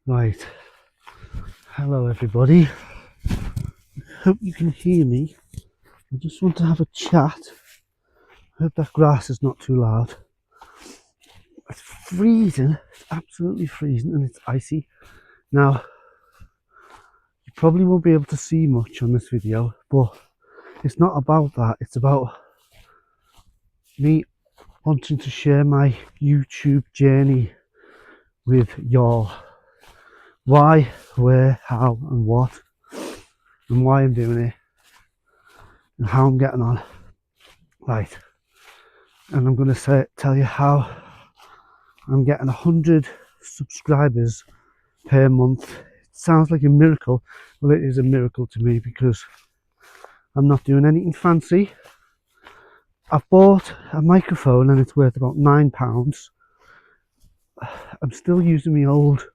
Right, hello everybody. Hope you can hear me. I just want to have a chat. Hope that grass is not too loud. It's freezing, it's absolutely freezing, and it's icy. Now, you probably won't be able to see much on this video, but it's not about that. It's about me wanting to share my YouTube journey with y'all. Why, where, how, and what, and why I'm doing it, and how I'm getting on. Right, and I'm going to tell you how I'm getting 100 subscribers per month. It sounds like a miracle. Well, it is a miracle to me because I'm not doing anything fancy. I've bought a microphone and it's worth about £9. I'm still using my old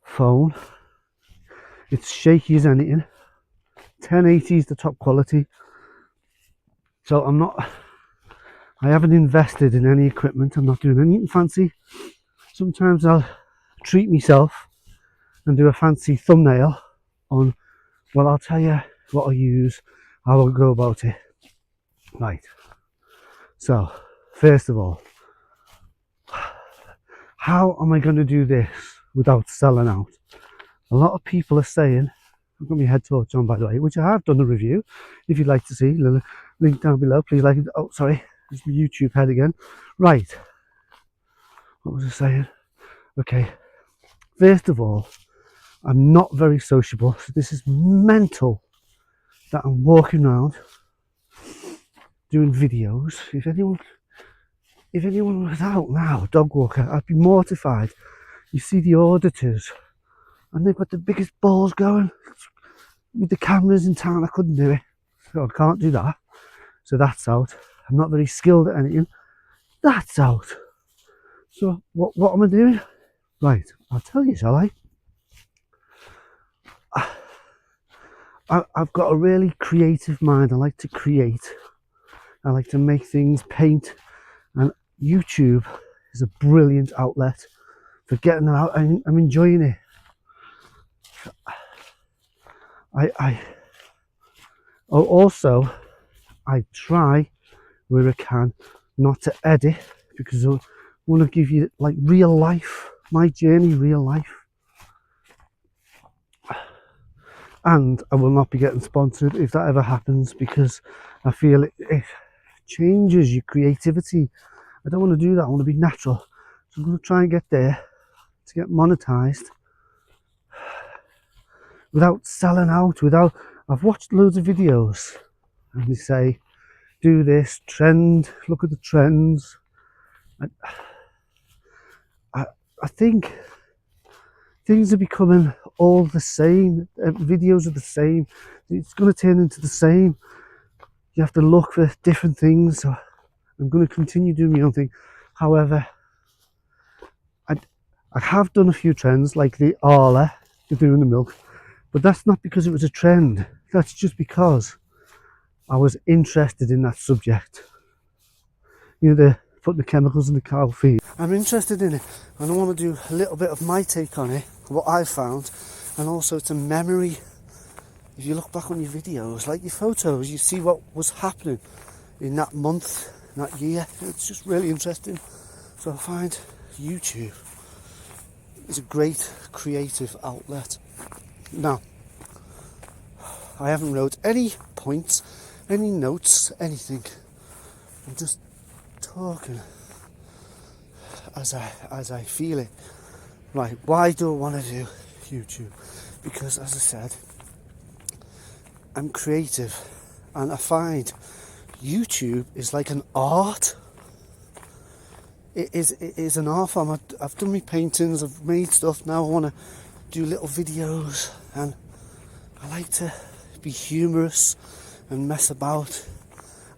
phone. It's shaky as anything. 1080 is the top quality. So I haven't invested in any equipment. I'm not doing anything fancy. Sometimes I'll treat myself and do a fancy thumbnail on, well, I'll tell you what I use, how I'll go about it. Right, so first of all, how am I going to do this without selling out? A lot of people are saying, I've got my head torch on by the way, which I have done a review. If you'd like to see, link down below, please like it. Oh, sorry, there's my YouTube head again. Right, what was I saying? Okay, first of all, I'm not very sociable, so this is mental that I'm walking around doing videos. If anyone was out now, dog walker, I'd be mortified. You see the auditors, and they've got the biggest balls going. With the cameras in town, I couldn't do it. So I can't do that. So that's out. I'm not very skilled at anything. That's out. So what am I doing? Right, I'll tell you, shall I? I've got a really creative mind. I like to create. I like to make things, paint, and YouTube is a brilliant outlet for getting that out. I'm enjoying it. Also, I try where I can not to edit because I want to give you like real life, my journey, real life. And I will not be getting sponsored if that ever happens because I feel it changes your creativity. I don't want to do that. I want to be natural. So I'm going to try and get there to get monetized without selling out. I've watched loads of videos and they say, do this trend, look at the trends. I think things are becoming all the same. Videos are the same. It's going to turn into the same. You have to look for different things. So I'm going to continue doing my own thing. However, I have done a few trends like the Arla, the doing the milk, but that's not because it was a trend. That's just because I was interested in that subject. You know, the putting the chemicals in the cow feed. I'm interested in it and I want to do a little bit of my take on it, what I found, and also it's a memory. If you look back on your videos, like your photos, you see what was happening in that month, that year. It's just really interesting. So I find YouTube is a great creative outlet. Now, I haven't wrote any points, any notes, anything. I'm just talking as I feel it. Right, why do I want to do YouTube? Because as I said, I'm creative and I find YouTube is like an art. It is an art form. I've done my paintings, I've made stuff, now I want to do little videos and I like to be humorous and mess about,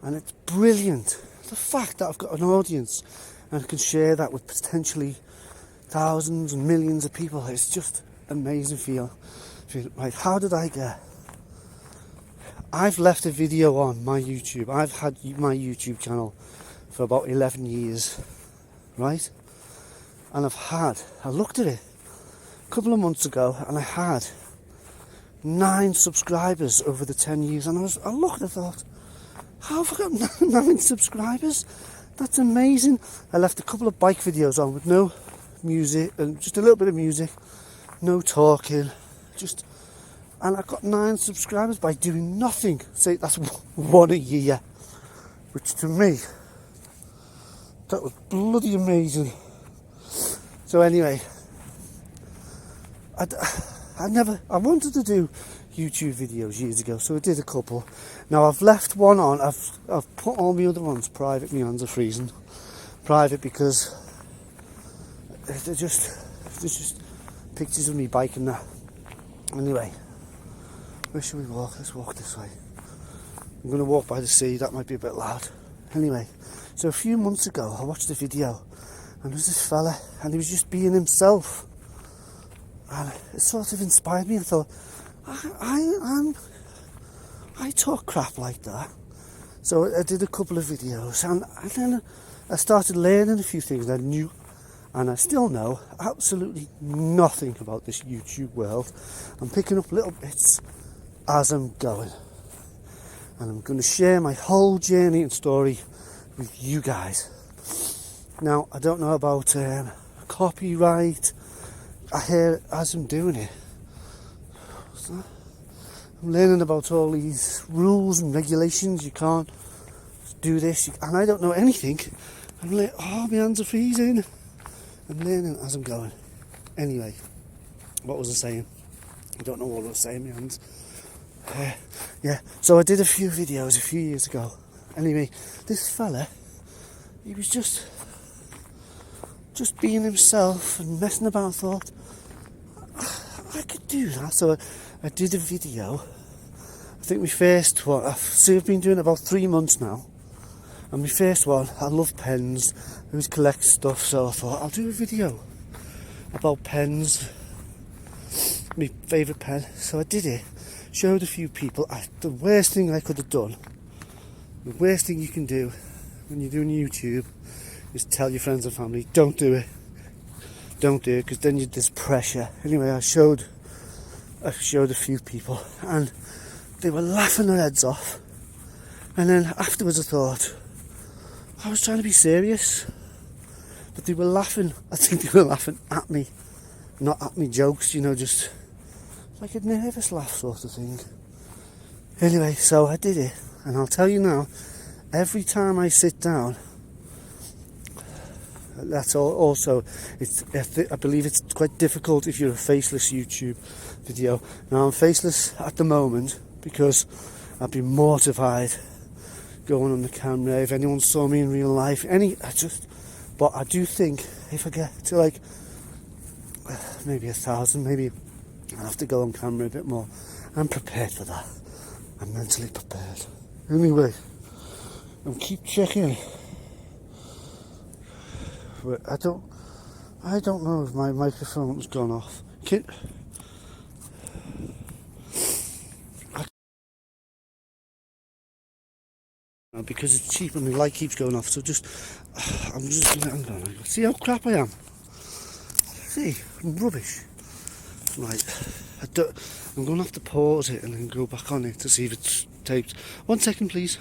and it's brilliant. The fact that I've got an audience and I can share that with potentially thousands and millions of people, it's just amazing feel. Right, how did I get? I've left a video on my YouTube. I've had my YouTube channel for about 11 years, right? And I looked at it couple of months ago, and I had 9 subscribers over the 10 years, and I looked and I thought, how have I got 9 subscribers? That's amazing. I left a couple of bike videos on with no music, and just a little bit of music, no talking, and I got 9 subscribers by doing nothing. Say that's 1 a year, which to me, that was bloody amazing. So anyway, I wanted to do YouTube videos years ago, so I did a couple. Now I've left one on. I've put all my other ones private. My hands are freezing. Private because they're just pictures of me biking that. Anyway, where should we walk? Let's walk this way. I'm going to walk by the sea. That might be a bit loud. Anyway, so a few months ago I watched a video, and there was this fella, and he was just being himself, and it sort of inspired me. I thought, I talk crap like that. So I did a couple of videos, and then I started learning a few things I knew, and I still know absolutely nothing about this YouTube world. I'm picking up little bits as I'm going, and I'm going to share my whole journey and story with you guys. Now, I don't know about copyright. I hear as I'm doing it, I'm learning about all these rules and regulations. You can't do this, and I don't know anything. I'm like, oh, my hands are freezing. I'm learning as I'm going. Anyway, what was I saying? I don't know what I was saying, my hands. Yeah, so I did a few videos a few years ago. Anyway, this fella, he was just being himself and messing about. I thought, I could do that. So I did a video. I think my first one, I've been doing it about 3 months now. And my first one, I love pens. I always collect stuff, so I thought I'll do a video about pens, my favourite pen. So I did it, showed a few people. The worst thing I could have done, the worst thing you can do when you're doing YouTube, is tell your friends and family, don't do it. Don't do it, because then there's pressure. Anyway, I showed a few people, and they were laughing their heads off. And then afterwards I thought, I was trying to be serious, but they were laughing. I think they were laughing at me, not at me jokes, just like a nervous laugh sort of thing. Anyway, so I did it, and I'll tell you now, every time I sit down, that's also, I believe it's quite difficult if you're a faceless YouTube video. Now I'm faceless at the moment because I'd be mortified going on the camera if anyone saw me in real life. But I do think if I get to like maybe 1,000, maybe I'll have to go on camera a bit more. I'm prepared for that. I'm mentally prepared. Anyway, I'll keep checking. But I don't know if my microphone's gone off. Because it's cheap and the light keeps going off, so I'm just gonna hang on. See how crap I am. See, I'm rubbish. Right, I'm gonna have to pause it and then go back on it to see if it's taped. 1 second, please.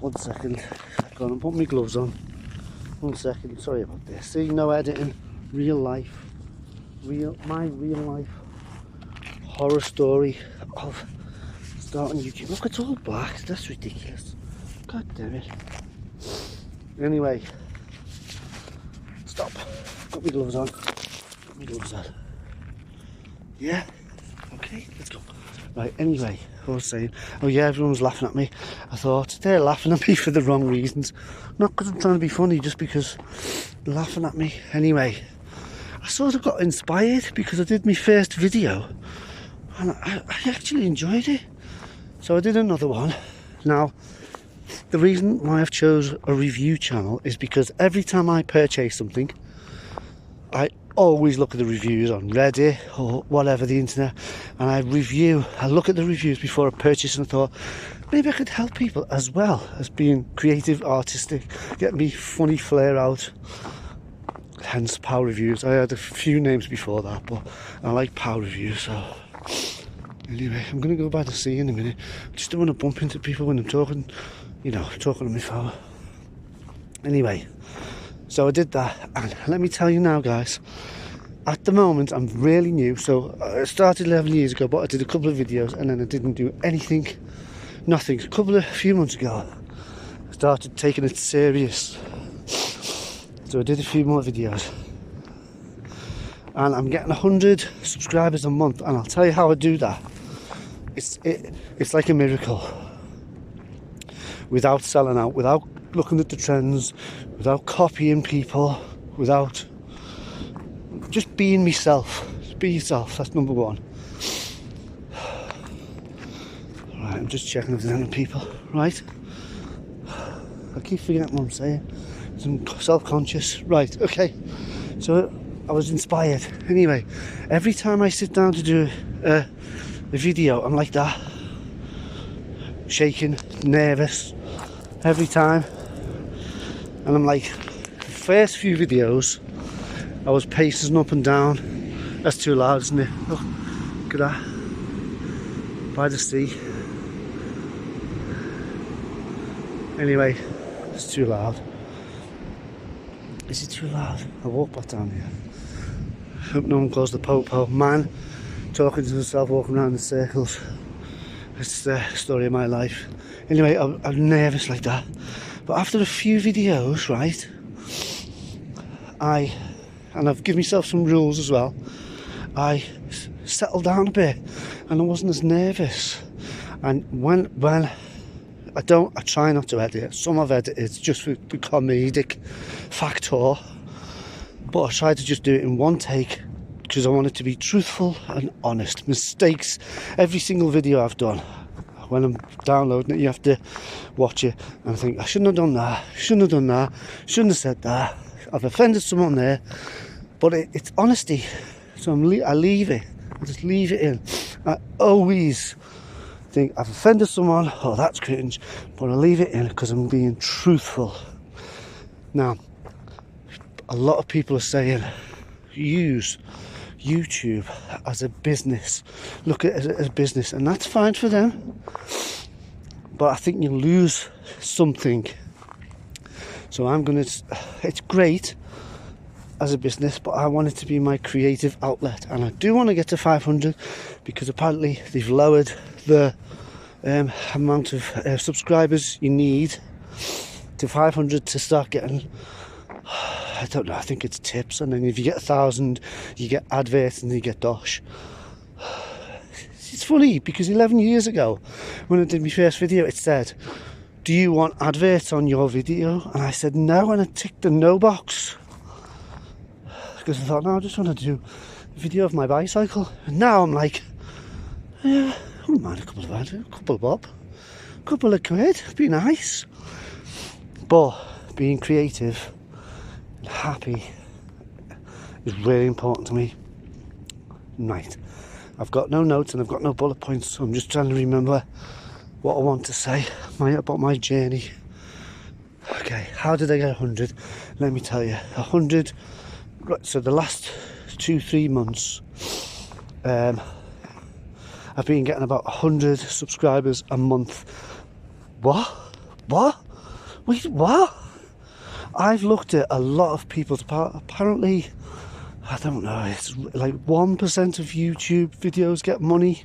1 second. I've gone and put my gloves on. 1 second. Sorry about this. See, no editing. Real life. My real life horror story of starting YouTube. Look, it's all black. That's ridiculous. God damn it. Anyway, stop. Got my gloves on. Got my gloves on. Yeah. Okay, let's go. Right, anyway, I was saying, oh yeah, everyone's laughing at me. I thought, they're laughing at me for the wrong reasons. Not because I'm trying to be funny, just because they're laughing at me. Anyway, I sort of got inspired because I did my first video and I actually enjoyed it. So I did another one. Now, the reason why I've chose a review channel is because every time I purchase something, I always look at the reviews on Reddit or whatever, the internet, and I look at the reviews before I purchase, and I thought maybe I could help people as well as being creative, artistic, get me funny flair out hence power reviews. I had a few names before that, but I like power reviews. So anyway, I'm gonna go by the sea in a minute. I just don't want to bump into people when I'm talking, you know, talking on my phone. Anyway, so I did that, and let me tell you now, guys, at the moment I'm really new. So I started 11 years ago, but I did a couple of videos and then I didn't do anything, nothing. A few months ago I started taking it serious, so I did a few more videos, and I'm getting 100 subscribers a month. And I'll tell you how I do that. It's like a miracle. Without selling out, without looking at the trends, without copying people, without just being myself. Just be yourself, that's number one. Right, I'm just checking if there's any people. Right, I keep forgetting what I'm saying. I'm self-conscious. Right, okay, so I was inspired. Anyway, every time I sit down to do a video, I'm like that, shaking, nervous, every time. And I'm like, the first few videos I was pacing up and down. That's too loud, isn't it? Look at that, by the sea. Anyway, it's too loud. Is it too loud? I'll walk back down here. Hope no one calls the po-po. Man talking to himself, walking around in circles. It's the story of my life. Anyway, I'm nervous like that. But after a few videos, right, I've given myself some rules as well. I settled down a bit and I wasn't as nervous. And when I try not to edit. Some I've edited just for the comedic factor, but I tried to just do it in one take because I wanted to be truthful and honest. Mistakes, every single video I've done, when I'm downloading it, you have to watch it and think, I shouldn't have done that, shouldn't have done that, shouldn't have said that. I've offended someone there, but it's honesty. So I leave it. I just leave it in. I always think I've offended someone, oh that's cringe, but I leave it in because I'm being truthful. Now, a lot of people are saying use YouTube as a business, look at it as a business, and that's fine for them, but I think you lose something. So it's great as a business, but I want it to be my creative outlet, and I do want to get to 500 because apparently they've lowered the amount of subscribers you need to 500 to start getting, I don't know, I think it's tips, and then if you get 1,000 you get adverts and you get dosh. It's funny because 11 years ago when I did my first video, it said, do you want adverts on your video? And I said no, and I ticked the no box because I thought, no, I just want to do a video of my bicycle. And now I'm like, yeah, I wouldn't mind a couple of adverts, a couple of quid, it'd be nice. But being creative and happy is really important to me. Right, I've got no notes and I've got no bullet points, so I'm just trying to remember what I want to say about my journey. Okay, how did I get 100? Let me tell you, 100. Right, so the last 2-3 months, I've been getting about 100 subscribers a month. What? Wait, what? I've looked at a lot of people's, apparently, I don't know, it's like 1% of YouTube videos get money.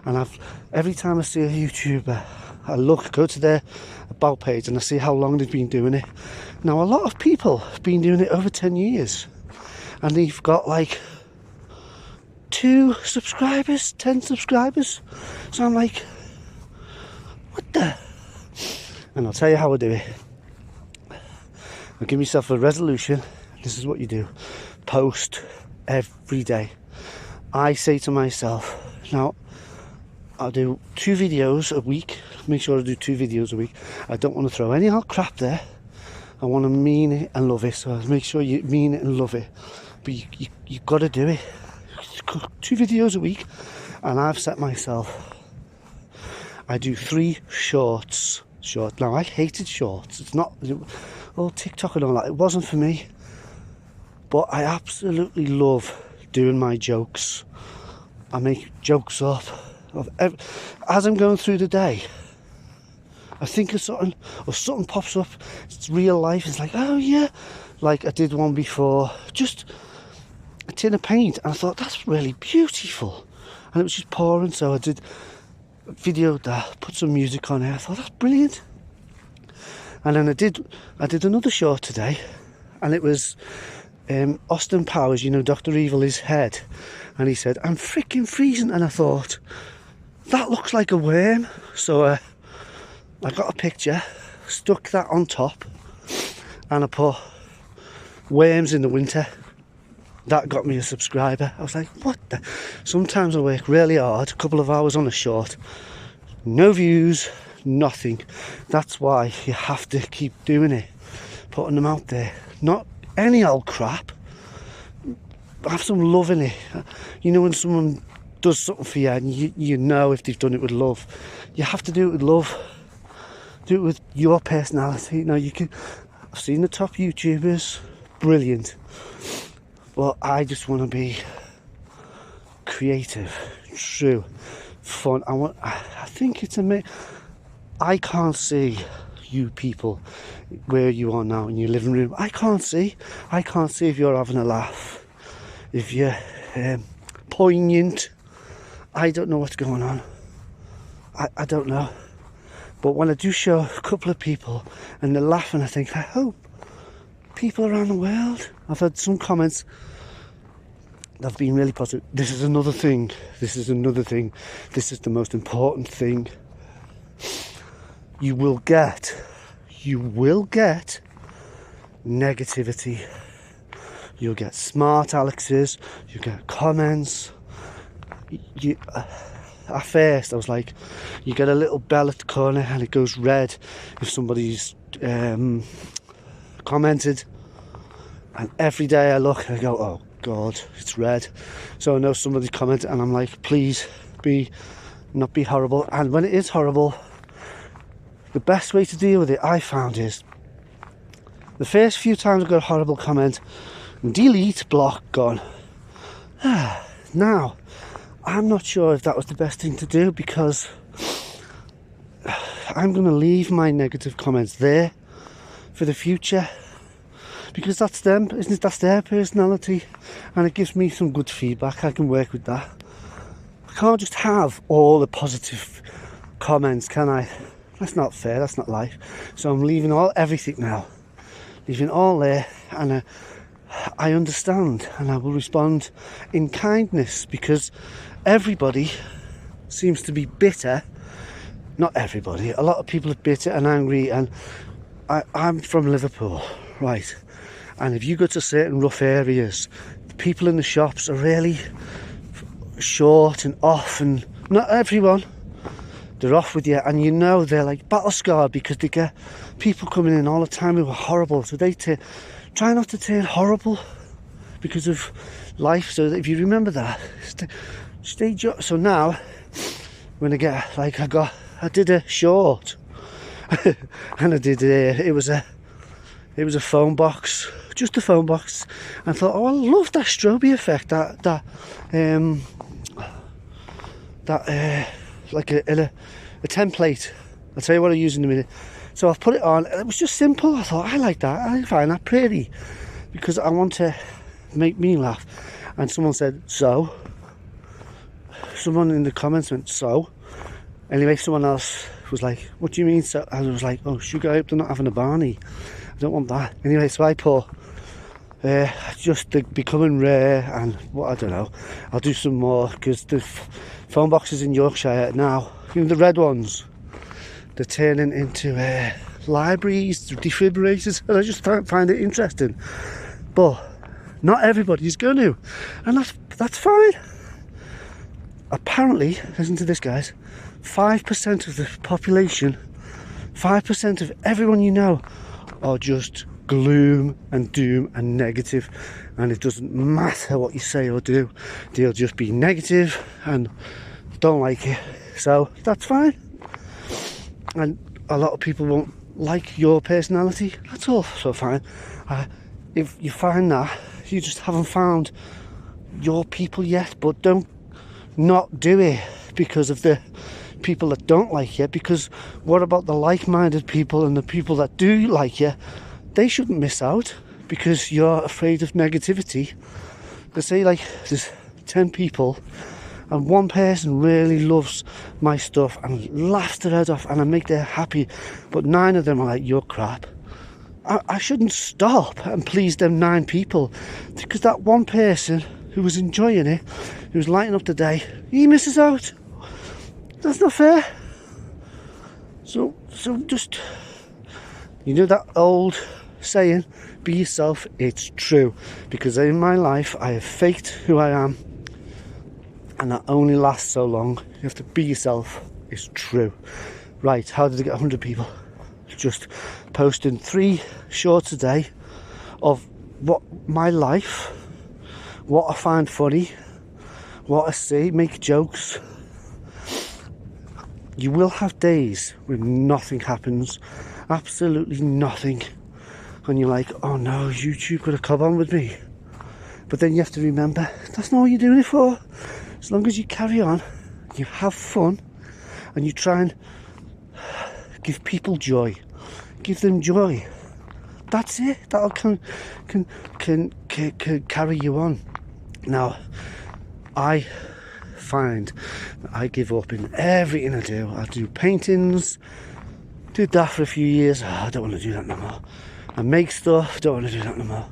And every time I see a YouTuber, I go to their about page and I see how long they've been doing it. Now, a lot of people have been doing it over 10 years. And they've got like 2 subscribers, 10 subscribers. So I'm like, what the? And I'll tell you how I do it. I'll give myself a resolution. This is what you do. Post every day. I say to myself, now, I'll do 2 videos a week. Make sure I do 2 videos a week. I don't want to throw any old crap there. I want to mean it and love it. So make sure you mean it and love it. But you've got to do it. 2 videos a week. And I've set myself, I do 3 shorts. Now, I hated shorts. It's not all TikTok and all that. It wasn't for me. But I absolutely love doing my jokes. I make jokes up as I'm going through the day. I think of something, or something pops up. It's real life. It's like, oh yeah, like I did one before, just a tin of paint, and I thought that's really beautiful, and it was just pouring. So I did videoed that, put some music on it. I thought that's brilliant. And then I did another short today, and it was Austin Powers, you know, Dr. Evil, his head, and he said, I'm freaking freezing, and I thought, that looks like a worm. So I got a picture, stuck that on top, and I put worms in the winter. That got me a subscriber. I was like, what the? Sometimes I work really hard, a couple of hours on a short, no views, nothing. That's why you have to keep doing it, putting them out there. Not any old crap. Have some love in it. You know, when someone does something for you and you know if they've done it with love, you have to do it with love. Do it with your personality. Now you can, I've seen the top YouTubers, brilliant, but I just want to be creative, true, fun. I think it's I can't see you people where you are now in your living room. I can't see if you're having a laugh, if you're poignant. I don't know what's going on. I don't know. But when I do show a couple of people and they're laughing, I think, I hope people around the world. I've had some comments that have been really positive. This is another thing. This is the most important thing. You will get negativity. You'll get smart Alexes. You'll get comments. At first, I was like, you get a little bell at the corner and it goes red if somebody's commented. And every day I look and I go, oh God, it's red. So I know somebody commented and I'm like, please not be horrible. And when it is horrible, the best way to deal with it, I found, is the first few times I got a horrible comment, delete, block, gone. Now, I'm not sure if that was the best thing to do, because I'm going to leave my negative comments there for the future, because that's them, isn't it? That's their personality, and it gives me some good feedback. I can work with that. I can't just have all the positive comments, can I? That's not fair, that's not life. So I'm leaving everything now, leaving all there, and I understand, and I will respond in kindness, because everybody seems to be bitter. Not everybody, a lot of people are bitter and angry, and I'm from Liverpool, right? And if you go to certain rough areas, the people in the shops are really short and off, and not everyone, they're off with you, and you know they're like battle scarred because they get people coming in all the time who are horrible. So they try not to turn horrible because of life. So if you remember that, stay. So now, when I get like I did a short, and I did it was a phone box, just a phone box. And I thought, oh, I love that strobe effect, that like a template. I'll tell you what I use in a minute. So I've put it on, and it was just simple. I thought, I like that, I find that pretty, because I want to make me laugh. And someone said, so? Someone in the comments went, so? Anyway, someone else was like, what do you mean so? And I was like, oh sugar, I hope they're not having a Barney. I don't want that. Anyway, so I put just becoming rare, and what, I don't know, I'll do some more, because the phone boxes in Yorkshire now, you know, the red ones, they're turning into libraries, defibrillators, and I just find it interesting. But not everybody's going to, and that's fine. Apparently, listen to this, guys, 5% of the population, 5% of everyone you know are just gloom and doom and negative, and it doesn't matter what you say or do, they'll just be negative and don't like it. So that's fine, and a lot of people won't like your personality. That's also fine. If you find that you just haven't found your people yet. But don't not do it because of the people that don't like you, because what about the like-minded people and the people that do like you? They shouldn't miss out because you're afraid of negativity. They say like there's 10 people and one person really loves my stuff and laughs their head off and I make them happy, but 9 of them are like, you're crap. I shouldn't stop and please them 9 people because that one person who was enjoying it, who was lighting up the day, he misses out. That's not fair. So just, you know that old saying, be yourself. It's true, because in my life I have faked who I am, and that only lasts so long. You have to be yourself. It's true. Right, how did I get 100 people? Just posting 3 shorts a day of what my life, what I find funny, what I see, make jokes. You will have days when nothing happens, absolutely nothing, and you're like, oh no, YouTube could have come on with me. But then you have to remember, that's not what you're doing it for. As long as you carry on, you have fun, and you try and give people joy, give them joy. That's it. That'll can carry you on. Now, I find that I give up in everything I do. I do paintings, did that for a few years. I don't want to do that no more. I make stuff, don't want to do that no more.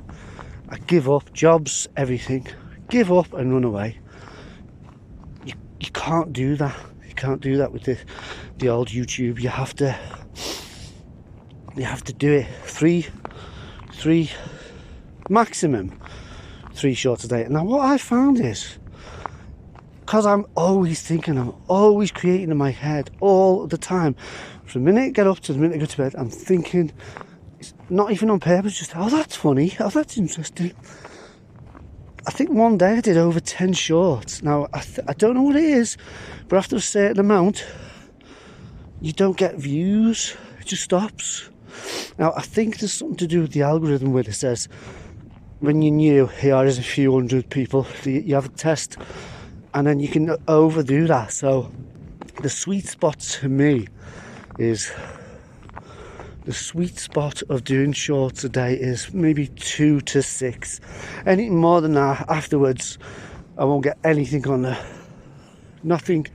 I give up jobs, everything. Give up and run away. You can't do that. You can't do that with the old YouTube. You have to do it. Three maximum 3 shorts a day. Now what I found is, because I'm always thinking, I'm always creating in my head all the time. From the minute I get up to the minute I go to bed, I'm thinking, it's not even on purpose, just, oh, that's funny, oh, that's interesting. I think one day I did over 10 shorts. Now, I don't know what it is, but after a certain amount, you don't get views. It just stops. Now, I think there's something to do with the algorithm where it says, when you're new, here is a few hundred people, you have a test, and then you can overdo that. So the sweet spot to me is, the sweet spot of doing shorts a day is maybe 2 to 6. Anything more than that, afterwards, I won't get anything on there. Nothing.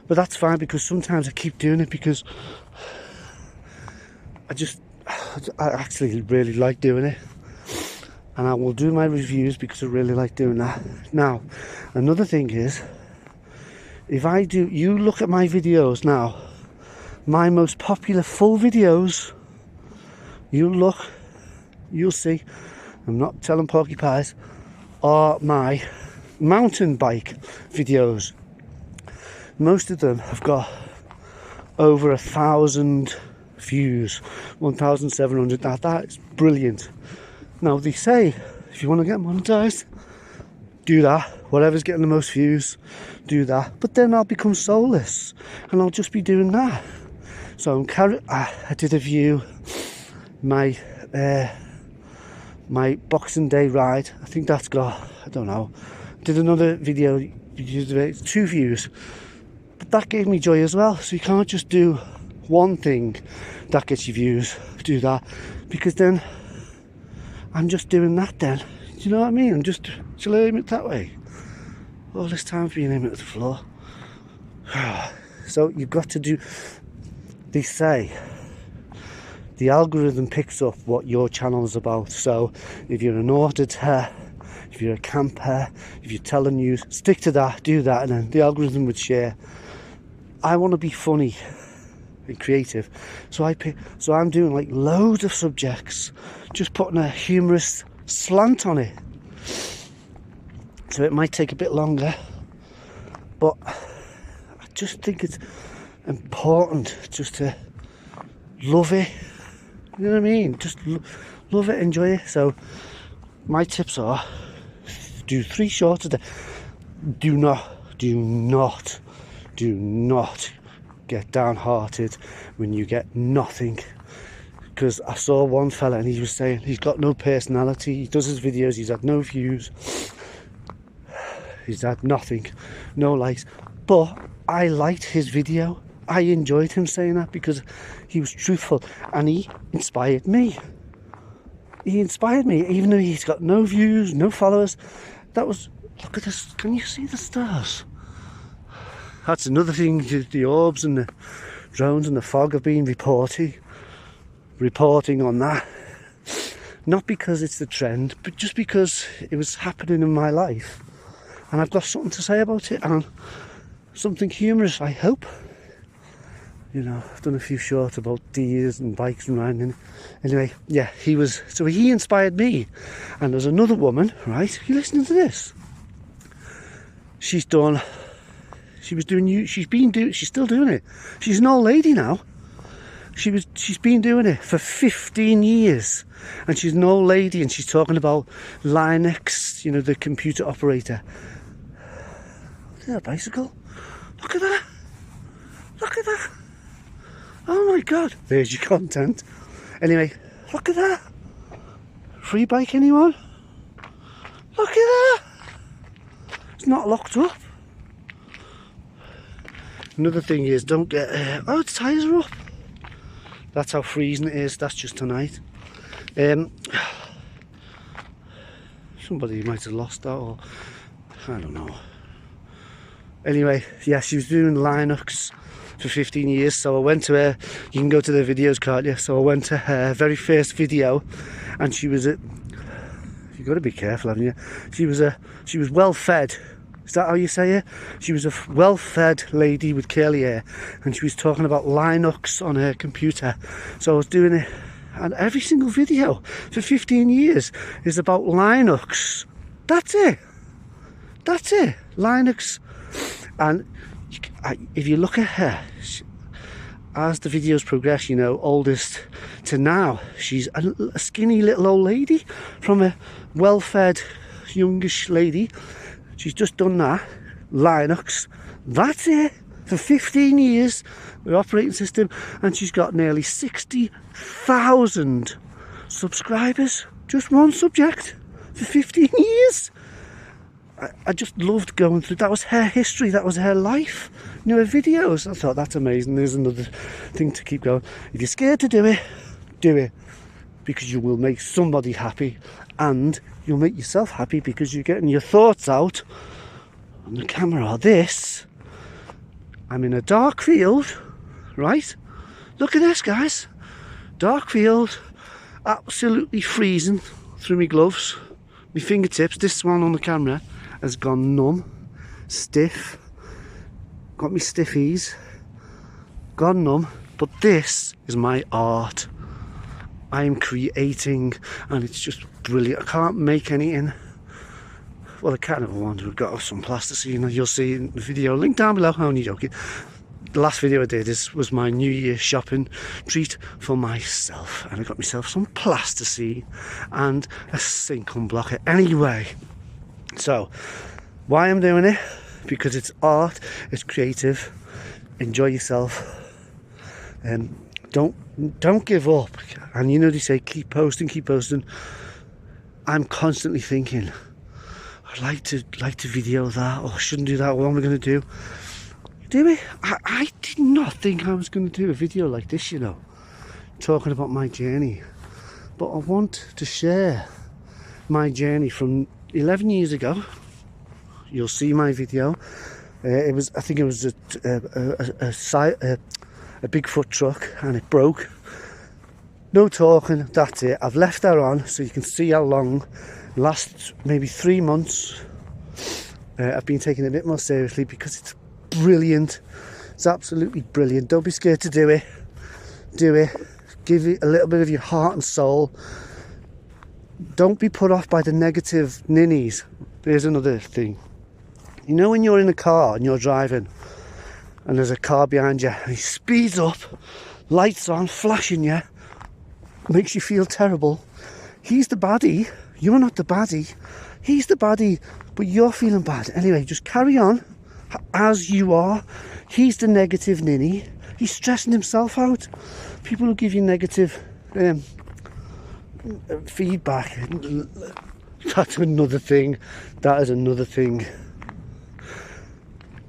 But that's fine, because sometimes I keep doing it because I actually really like doing it. And I will do my reviews because I really like doing that. Now, another thing is, if I do, you look at my videos now, my most popular full videos, you'll see, I'm not telling porcupines, are my mountain bike videos. Most of them have got over 1,000 views, 1,700. Now that is brilliant. Now they say, if you want to get monetized, do that. Whatever's getting the most views, do that. But then I'll become soulless and I'll just be doing that. So I did a view, my Boxing Day ride. I think that's got, I don't know. Did another video, 2 views. But that gave me joy as well. So you can't just do one thing that gets you views. Do that, because then I'm just doing that then. Do you know what I mean? I'm just, shall I aim it that way? All this time being aiming at the floor. So you've got to do, they say, the algorithm picks up what your channel is about. So if you're an auditor, if you're a camper, if you're telling news, stick to that, do that, and then the algorithm would share. I want to be funny and creative, so I'm doing like loads of subjects, just putting a humorous slant on it. So it might take a bit longer, but I just think it's important just to love it. You know what I mean? Just love it, enjoy it. So my tips are, do 3 shorts a day. Do not get downhearted when you get nothing, because I saw one fella and he was saying he's got no personality, he does his videos, he's had no views, he's had nothing, no likes. But I liked his video. I enjoyed him saying that because he was truthful and he inspired me. He inspired me, even though he's got no views, no followers. That was, look at this, can you see the stars? That's another thing, the orbs and the drones and the fog have been reporting on that. Not because it's the trend, but just because it was happening in my life. And I've got something to say about it, and something humorous, I hope. You know, I've done a few shorts about deers and bikes and riding. Anyway, yeah, he inspired me. And there's another woman, right? You listening to this? She's still doing it. She's an old lady now. She's been doing it for 15 years. And she's an old lady and she's talking about Linux, you know, the computer operator. Look at that bicycle. Look at that. Look at that. Oh my God. There's your content. Anyway, look at that. Free bike, anyone? Look at that. It's not locked up. Another thing is, don't get... oh, its tyres are up. That's how freezing it is. That's just tonight. Somebody might have lost that, or... I don't know. Anyway, yeah, she was doing Linux for 15 years, so I went to her. You can go to the videos, can't you? So I went to her very first video, and she was you've got to be careful, haven't you? She was well fed. Is that how you say it? She was a well fed lady with curly hair, and she was talking about Linux on her computer. So I was doing it, and every single video for 15 years is about Linux. That's it. That's it. Linux. And if you look at her, as the videos progress, you know, oldest to now, she's a skinny little old lady from a well-fed youngish lady. She's just done that. Linux. That's it. For 15 years, the operating system, and she's got nearly 60,000 subscribers. Just one subject for 15 years. I just loved going through. That was her history. That was her life. You know, her videos. I thought, that's amazing. There's another thing to keep going. If you're scared to do it, do it. Because you will make somebody happy. And you'll make yourself happy because you're getting your thoughts out on the camera. This, I'm in a dark field, right? Look at this, guys. Dark field. Absolutely freezing through my gloves. My fingertips. This one on the camera has gone numb, stiff, got me stiffies, gone numb, but this is my art. I am creating, and it's just brilliant. I can't make anything. Well, I kind of want to have got some plasticine, you'll see in the video, link down below. I'm only joking. The last video I did was my New Year shopping treat for myself, and I got myself some plasticine and a sink unblocker. Anyway, so why I'm doing it? Because it's art, it's creative. Enjoy yourself, and don't give up. And you know, they say keep posting, keep posting. I'm constantly thinking, I'd like to video that, or shouldn't do that. What am I going to do? Do it. I did not think I was going to do a video like this, you know, talking about my journey. But I want to share my journey from 11 years ago. You'll see my video. I think it was a Bigfoot truck, and it broke. No talking, that's it. I've left that on so you can see how long. Last maybe 3 months, I've been taking it a bit more seriously because it's brilliant. It's absolutely brilliant. Don't be scared to do it. Do it. Give it a little bit of your heart and soul. Don't be put off by the negative ninnies. Here's another thing. You know, when you're in a car and you're driving and there's a car behind you and he speeds up, lights on, flashing you, makes you feel terrible. He's the baddie. You're not the baddie. He's the baddie, but you're feeling bad. Anyway, just carry on as you are. He's the negative ninny. He's stressing himself out. People who give you negative feedback, that's another thing. That is another thing.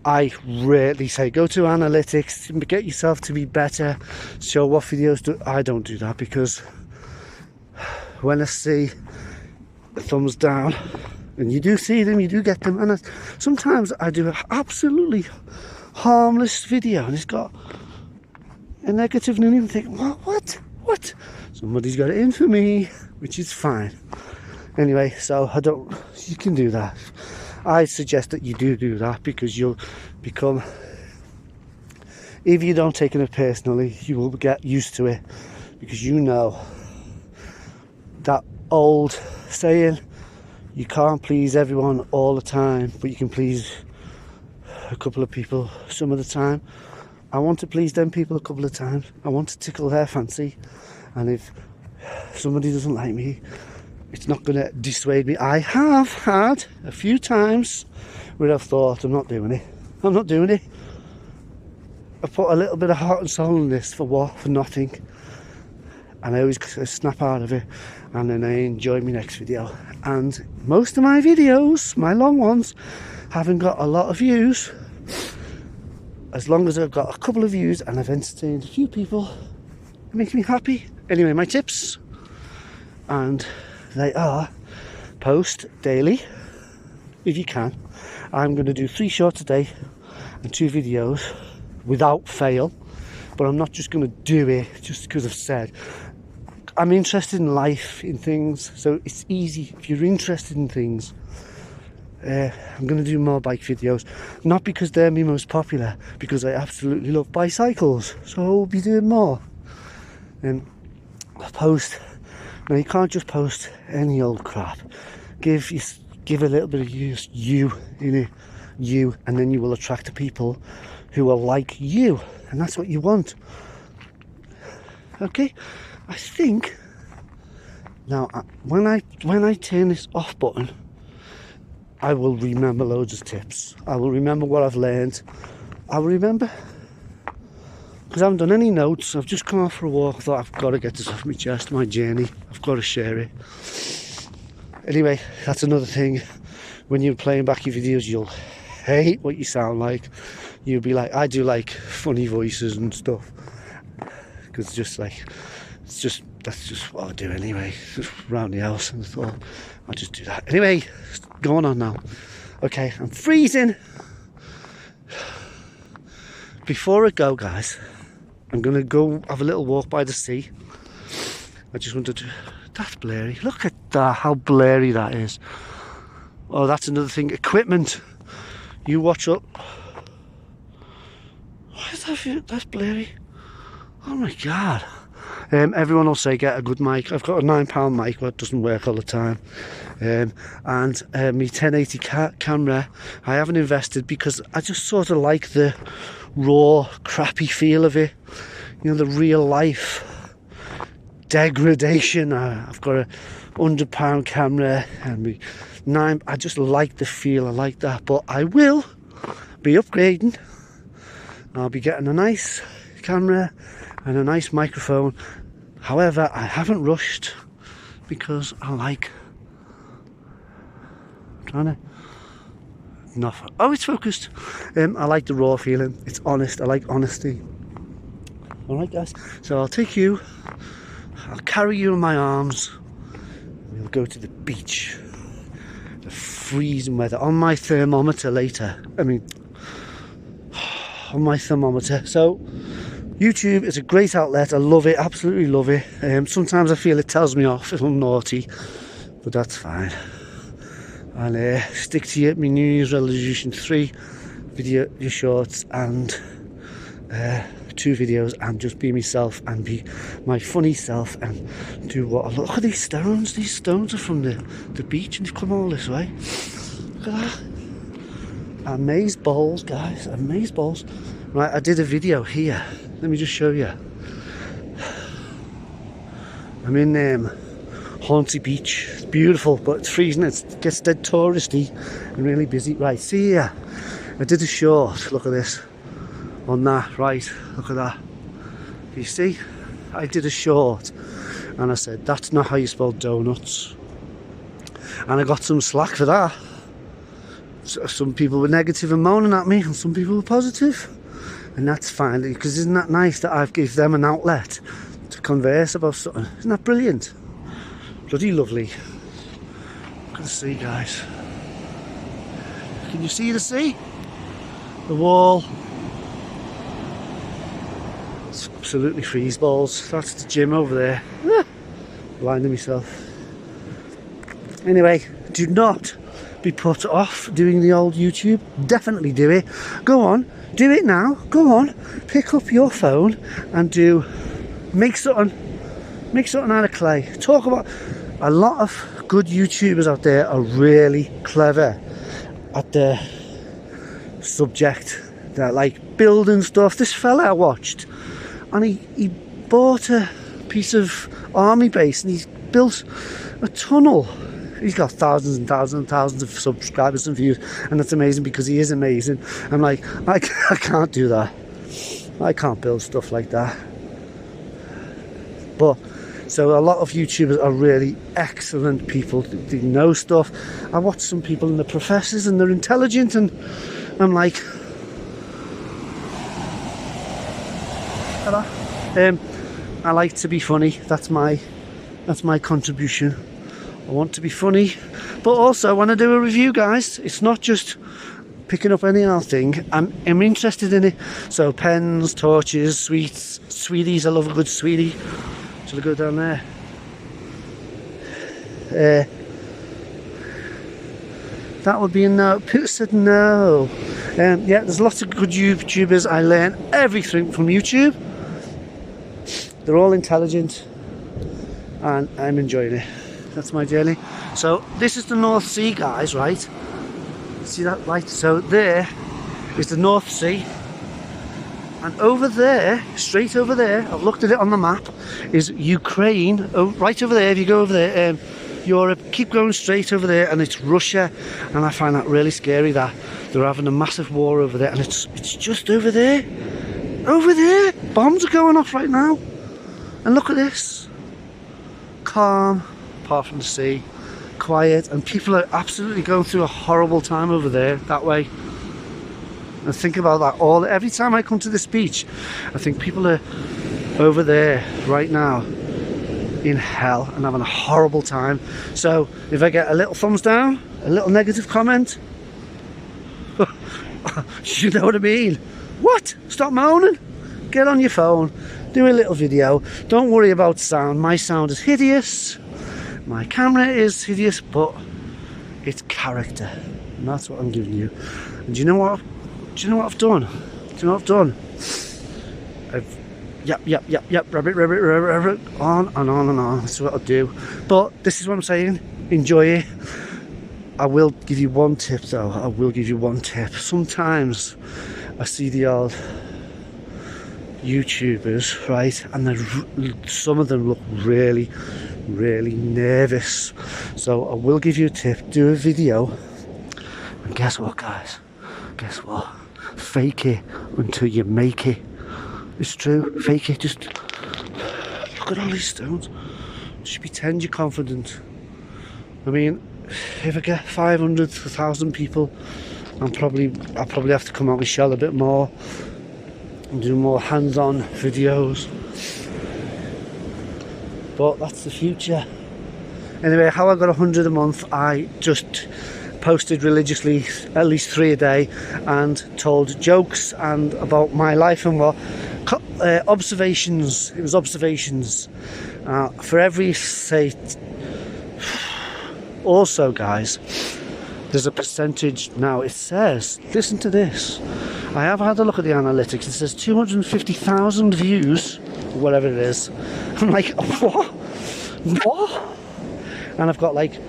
I rarely say go to analytics, get yourself to be better, show what videos do. I don't do that, because when I see the thumbs down, and you do see them, you do get them, and sometimes I do an absolutely harmless video and it's got a negative, and you even think, what? Somebody's got it in for me, which is fine. Anyway, so you can do that. I suggest that you do that, because you'll become, if you don't take it personally, you will get used to it, because you know that old saying, you can't please everyone all the time, but you can please a couple of people some of the time. I want to please them people a couple of times. I want to tickle their fancy, and if somebody doesn't like me, it's not going to dissuade me. I have had a few times where I've thought, I'm not doing it. I put a little bit of heart and soul in this for what? For nothing. And I always snap out of it, and then I enjoy my next video. And most of my videos, my long ones, haven't got a lot of views. As long as I've got a couple of views and I've entertained a few people, it makes me happy. Anyway, my tips, and they are: post daily if you can. I'm going to do 3 shorts a day and 2 videos without fail, but I'm not just going to do it just because I've said. I'm interested in life, in things, so it's easy. If you're interested in things, I'm going to do more bike videos, not because they're my most popular, because I absolutely love bicycles, so I'll be doing more. And post, now you can't just post any old crap. Give a little bit of you in it, and then you will attract the people who are like you, and that's what you want. Okay, I think now when I turn this off button, I will remember loads of tips. I will remember what I've learned. I will remember, because I haven't done any notes. I've just come off for a walk. I thought, I've got to get this off my chest, my journey. I've got to share it. Anyway, that's another thing. When you're playing back your videos, you'll hate what you sound like. You'll be like, I do like funny voices and stuff, because that's just what I do anyway, just around the house, and I thought I'll just do that. Anyway, going on now. Okay, I'm freezing. Before I go, guys, I'm gonna go have a little walk by the sea. I just wanted to, that's blurry. Look at that, how blurry that is. Oh, that's another thing, equipment. You watch up. Why is that? That's blurry. Oh my god. Everyone will say get a good mic. I've got a £9 mic, but it doesn't work all the time. And my 1080 camera, I haven't invested, because I just sort of like the raw, crappy feel of it. You know, the real life degradation. I've got a £100 camera, and I just like the feel. I like that, but I will be upgrading. I'll be getting a nice camera and a nice microphone. However, I haven't rushed, because I like oh, it's focused. I like the raw feeling. It's honest. I like honesty. Alright guys, so I'll take you, I'll carry you in my arms, we'll go to the beach. The freezing weather on my thermometer later. On my thermometer. So YouTube is a great outlet. I love it, absolutely love it. Sometimes I feel it tells me off if I'm naughty, but that's fine. I'll stick to my New Year's resolution: 3 video shorts and 2 videos, and just be myself and be my funny self and do what I look at. These stones. These stones are from the beach, and they've come all this way. Look at that. Amaze balls, guys, amaze balls. Right, I did a video here. Let me just show you. I'm in Hornsey Beach. It's beautiful, but it's freezing. It gets dead touristy and really busy. Right, see here. I did a short. Look at this. On that, right. Look at that. You see? I did a short And I said, that's not how you spell donuts. And I got some slack for that. Some people were negative and moaning at me, and some people were positive. And that's fine, because isn't that nice that I've given them an outlet to converse about something? Isn't that brilliant? Bloody lovely. Look at the sea, guys. Can you see the sea? The wall. It's absolutely freeze balls. That's the gym over there. Blinding myself. Anyway, do not be put off doing the old YouTube. Definitely do it. Go on, do it now. Go on, pick up your phone and make something out of clay. Talk about, a lot of good YouTubers out there are really clever at the subject. They're like building stuff. This fella I watched, and he bought a piece of army base and he's built a tunnel. He's got thousands and thousands and thousands of subscribers and views, and that's amazing because he is amazing. I'm like, I can't do that. I can't build stuff like that. But so a lot of YouTubers are really excellent people. They know stuff. I watch some people and they're professors and they're intelligent, and I'm like, hello. I like to be funny. That's my contribution. I want to be funny, but also I want to do a review, guys. It's not just picking up any old thing. I'm interested in it. So pens, torches, sweets, sweeties. I love a good sweetie. Shall I go down there? That would be a no. People said no. Yeah, there's lots of good YouTubers. I learn everything from YouTube. They're all intelligent, and I'm enjoying it. That's my journey. So this is the North Sea, guys, right? See that, right? So there is the North Sea, and over there, straight over there, I've looked at it on the map, is Ukraine. Oh, right over there. If you go over there, Europe, keep going straight over there, and it's Russia. And I find that really scary that they're having a massive war over there, and it's just over there. Over there, bombs are going off right now, and look at this. Calm. Apart from the sea, quiet, and people are absolutely going through a horrible time over there that way. And think about that every time I come to this beach, I think people are over there right now in hell and having a horrible time. So if I get a little thumbs down, a little negative comment, you know what I mean? What? Stop moaning. Get on your phone, do a little video. Don't worry about sound. My sound is hideous. My camera is hideous, but it's character, and that's what I'm giving you. And do you know what I've done? Yep, rabbit, on and on and on. That's what I'll do. But this is what I'm saying. Enjoy it. I will give you one tip, though. I will give you one tip. Sometimes I see the old YouTubers, right, and some of them look really nervous. So I will give you a tip. Do a video, and guess what, guys? Guess what? Fake it until you make it. It's true. Fake it. Just look at all these stones. Just pretend you're confident. I mean, if I get 500 to 1,000 people, I'll probably have to come out my shell a bit more and do more hands-on videos. But that's the future. Anyway, how I got 100 a month, I just posted religiously at least 3 a day and told jokes and about my life and what observations. It was observations for every, say. Also, guys, there's a percentage now. It says, listen to this, I have had a look at the analytics. It says 250,000 views, whatever it is. I'm like, what? And I've got like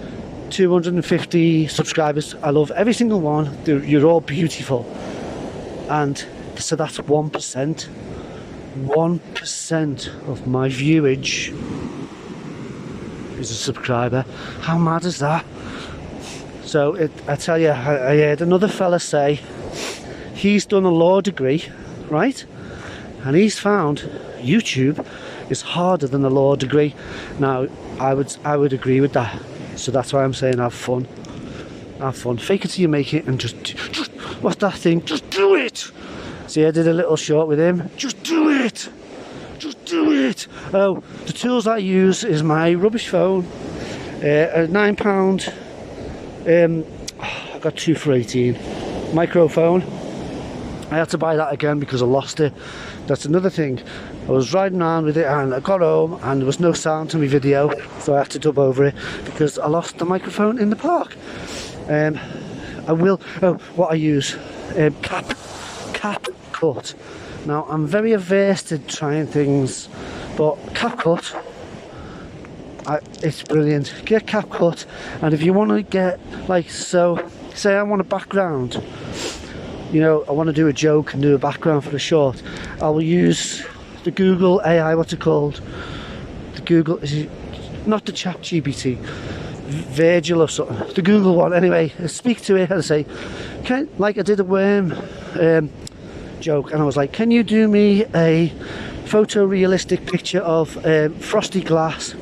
250 subscribers. I love every single one. You're all beautiful. And so that's 1%. 1% of my viewage is a subscriber. How mad is that? So I tell you, I heard another fella say he's done a law degree, right? And he's found YouTube is harder than a law degree. Now, I would agree with that. So that's why I'm saying have fun. Have fun. Fake it till you make it, and just what's that thing? Just do it. See, I did a little short with him. Just do it. Just do it. Oh, the tools I use is my rubbish phone, a £9. I got 2 for 18. Microphone. I had to buy that again because I lost it. That's another thing. I was riding around with it and I got home and there was no sound to my video, so I had to dub over it because I lost the microphone in the park. What I use, cap cut. Now I'm very averse to trying things, but cap cut, it's brilliant. Get cap cut, and if you want to get, like, so say I want a background, you know, I want to do a joke and do a background for a short, I will use the Google AI, what's it called? The Google, is it not the Chat GPT, Virgil or something, the Google one. Anyway, I speak to it and I say, like I did a worm joke, and I was like, can you do me a photorealistic picture of frosty grass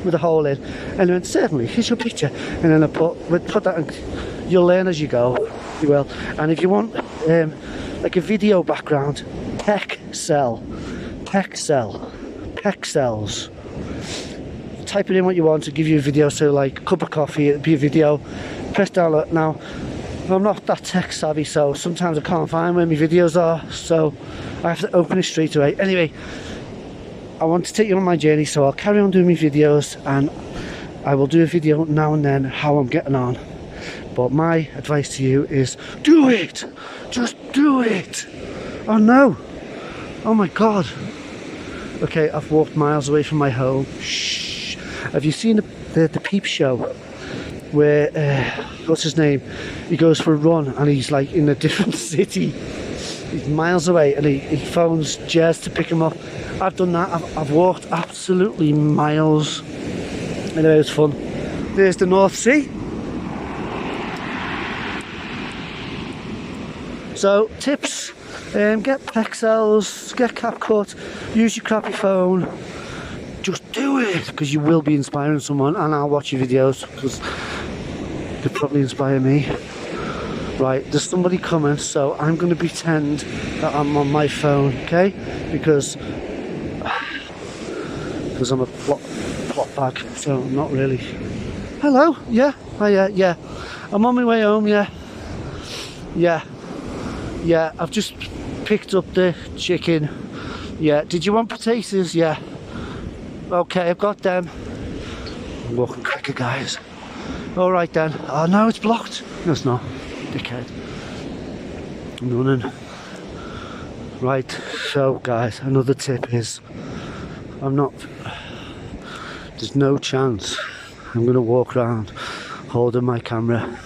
with a hole in? And it went, certainly, here's your picture. And then I put that in, you'll learn as you go, you will. And if you want like a video background, pexels, type it in what you want to give you a video. So like a cup of coffee, it'll be a video. Press download. Now I'm not that tech savvy, so sometimes I can't find where my videos are, so I have to open it straight away. Anyway, I want to take you on my journey, so I'll carry on doing my videos, and I will do a video now and then how I'm getting on. But my advice to you is do it. Just do it. Oh no, oh my god. Okay, I've walked miles away from my home. Shh. Have you seen the Peep Show where what's his name, he goes for a run and he's like in a different city, he's miles away, and he phones Jez to pick him up? I've done that. I've walked absolutely miles. Anyway, it was fun. There's the North Sea. So tips, get pexels, get CapCut, use your crappy phone, just do it, because you will be inspiring someone, and I'll watch your videos because they'll probably inspire me. Right, there's somebody coming, so I'm going to pretend that I'm on my phone, okay? Because I'm a plot bag, so not really. Hello, yeah, hiya, yeah. I'm on my way home, yeah. Yeah, I've just picked up the chicken. Yeah, did you want potatoes? Yeah. Okay, I've got them. I'm walking quicker, guys. Alright then. Oh no, it's blocked. No, it's not. Dickhead. I'm running. Right, so guys, another tip is, there's no chance I'm going to walk around holding my camera.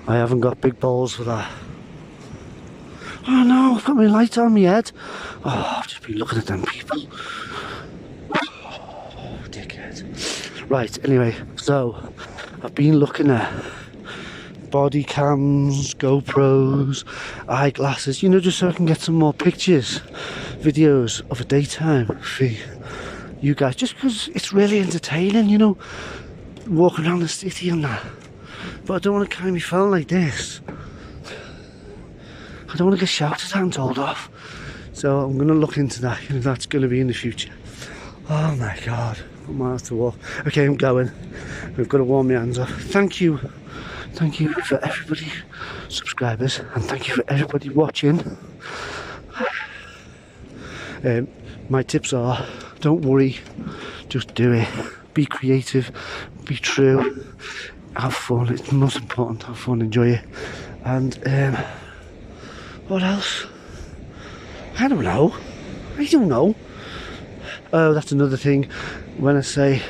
I haven't got big balls for that. Oh no, I've got my light on my head. Oh, I've just been looking at them people. Oh, dickhead. Right, anyway, so I've been looking at body cams, GoPros, eyeglasses, you know, just so I can get some more pictures, videos of a daytime for you guys, just because it's really entertaining, you know, walking around the city and that. But I don't want to carry my phone like this. I don't want to get shouted at and told off. So I'm going to look into that, if that's going to be in the future. Oh my god, what miles to walk. Okay, I'm going. We've got to warm my hands off. Thank you for everybody, subscribers, and thank you for everybody watching. My tips are, don't worry, just do it. Be creative, be true, have fun. It's the most important. Have fun, enjoy it. And what else? I don't know. Oh, that's another thing. When I say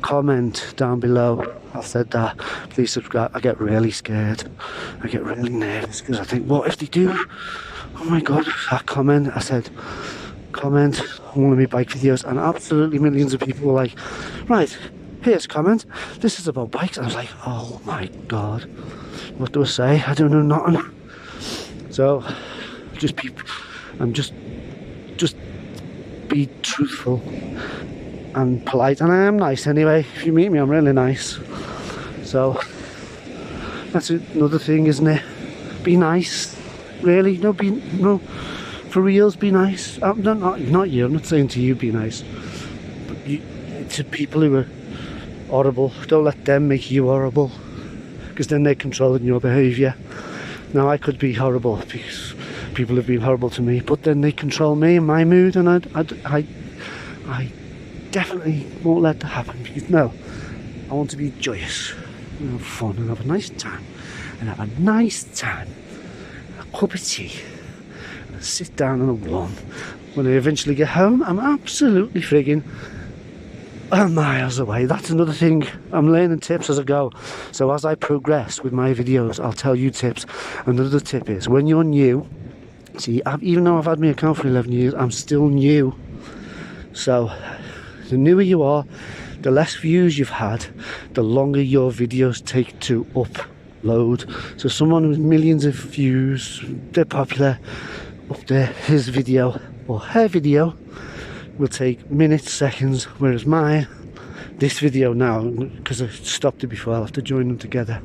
comment down below, I've said that, please subscribe, I get really scared. I get really nervous because I think, what if they do? Oh my god, that comment. I said, comment on one of my bike videos, and absolutely millions of people were like, right, here's a comment. This is about bikes. I was like, oh my god, what do I say? I don't know nothing. So, I'm just be truthful and polite, and I am nice anyway. If you meet me, I'm really nice. So that's another thing, isn't it? Be nice, really. No, for reals, be nice. Not you. I'm not saying to you be nice, but to people who are horrible. Don't let them make you horrible, because then they're controlling your behaviour. Now, I could be horrible because people have been horrible to me, but then they control me and my mood, and I definitely won't let that happen, because no, I want to be joyous and have fun and have a nice time, a cup of tea, and sit down on a warm. When I eventually get home, I'm absolutely frigging miles away. That's another thing. I'm learning tips as I go. So as I progress with my videos, I'll tell you tips. Another tip is, when you're new, see, even though I've had my account for 11 years, I'm still new. So the newer you are, the less views you've had, the longer your videos take to upload. So someone with millions of views, they're popular, up there, his video or her video will take minutes, seconds, whereas this video now, because I stopped it before, I'll have to join them together,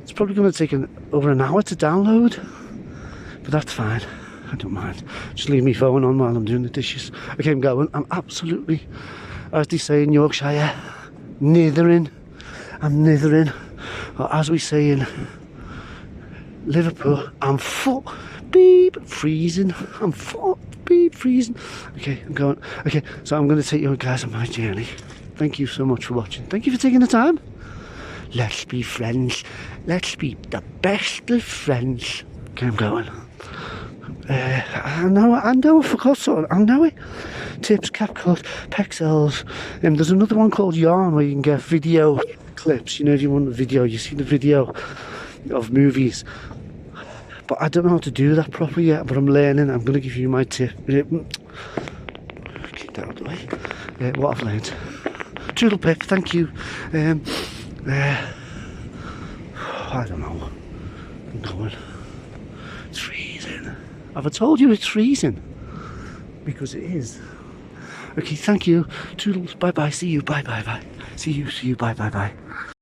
it's probably going to take over an hour to download, but that's fine. I don't mind. Just leave me phone on while I'm doing the dishes. Okay, I'm going. I'm absolutely, as they say in Yorkshire, nithering. I'm nithering. Or as we say in Liverpool, I'm freezing. I'm freezing. Okay, I'm going. Okay, so I'm going to take you guys on my journey. Thank you so much for watching. Thank you for taking the time. Let's be friends. Let's be the best of friends. Okay, I'm going. I know, I forgot something. I know it. Tips, CapCut, Pexels. There's another one called Yarn where you can get video clips. You know, if you want a video, you see the video of movies. But I don't know how to do that properly yet, but I'm learning. I'm going to give you my tip. Keep that out of the way. What I've learned. Toodle pick, thank you. I don't know. I'm going. It's freezing. Have I told you it's freezing? Because it is. Okay, thank you. Toodles, bye bye. See you, bye bye bye. See you, bye bye bye.